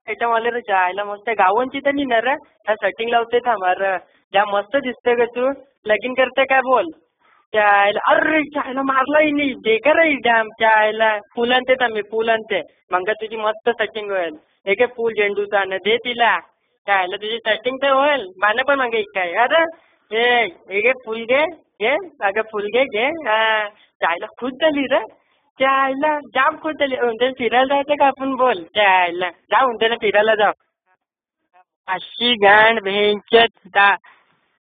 त्याच्यामध्ये रे जायला मस्त गावांची तर नाही ना रे. त्या सेटिंग लावते थांबार. ज्या मस्त दिसते ग तू. लगीन करते काय बोल. त्याला अरे चायला मारलाय नाही बेकार आहे डॅम त्याला फुल आणते मी फुल आणते मग तुझी मस्त सेटिंग होईल. एक फुल झेंडूचा आण दे तिला. त्याला तुझी सेटिंग तर होईल मला पण मागे काय अरे हे घे फुल घे घे अगं फुल घे घे हा चायला खुश झाली रे. त्याला जाम खुश झाली उद्या फिरायला जायचं का आपण बोल त्याला जाऊ उद्याला फिरायला जाऊ. अशी घाण भेंचत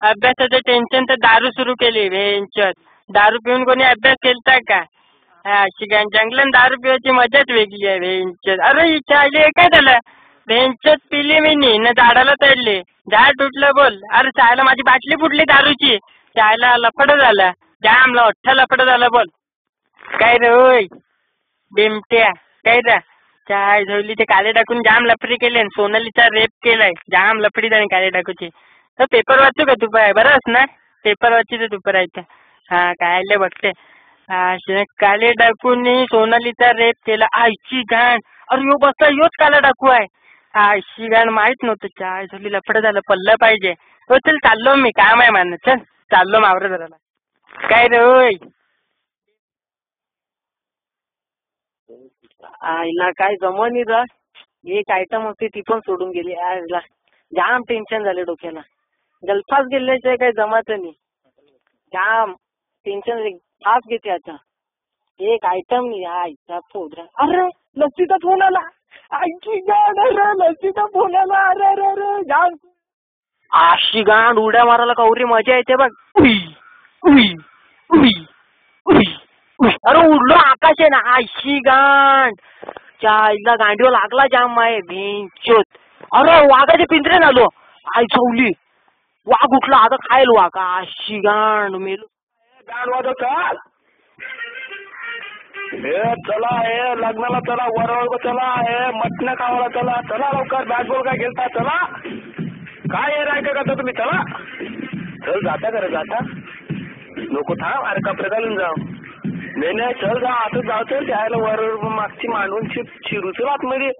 अभ्यासाचं टेन्शन तर दारू सुरू केली भेंचत. दारू पिऊन कोणी अभ्यास केलता का. हा अशी घाण जंगलात दारू पिवायची मजाच वेगळी आहे भेंचत. अरे इच्छा आली काय झालं भेंचत पिली मी नी ना झाडाला चढली झाड तुटलं बोल. अरे चायला माझी बाटली फुटली दारूची. चायला लफड झालं जाम अठ्ठा लफड झालं बोल. काय रे होय बिमट्या काय रे. काय झोली ते काळे टाकून जाम लफडी केले सोनालीचा रेप केलाय जाम लफडी आणि काळे टाकूची. तर पेपर वाचू का तू पाय बरंच ना पेपर वाची तर तू राहायचं. हा काय बघते काले डाकून सोनालीचा रेप केला आईची घाण. अरे यो बसला योच काला डाकू आहे. आईची घाण माहित नव्हतं काय झाली लफड झालं पडलं पाहिजे. हो चल चाललो मी काम आहे मान चल चाललो मावर जरा काय रे होय. आईला काय जमनी रा. एक आयटम होती ती पण सोडून गेली आईला जाम टेन्शन झाले डोक्याला. गल्फास गेल्याशिवाय काही जमात नाही. जाम टेन्शन फास घेते आता. एक आयटम नाही आईचा फोन. अरे लस्सीचा फोन आला. आईची गाड अरे लस्सीचा फोन आला. अरे अरे अरे जाम आशी गांड उड्या मारायला कवरी मजा येते बघ. उई उई उई उई उई. अरे उडलो आकाश आहे ना आशी गांड. आईला गांडीवर लागला जाम माय भेंचोत. अरे वाघाच्या पिंजऱ्यात आलो. आई चवली वाघ उठला आता खायला वाघ अशी गांड मेलो. गांड वाजव चाल. हे चला हे लग्नाला चला वरवळ चला हे मटण खावायला चला चला लवकर बॅट बॉल काय खेळता चला. काय हे राय का तुम्ही चला. चल जाता खरं जाता नको थांब अरे कपडे घालून जाऊ. नाही नाही चल जा असं जाऊ चल त्याला वर मागची मांडून शिरू चल आतमध्ये.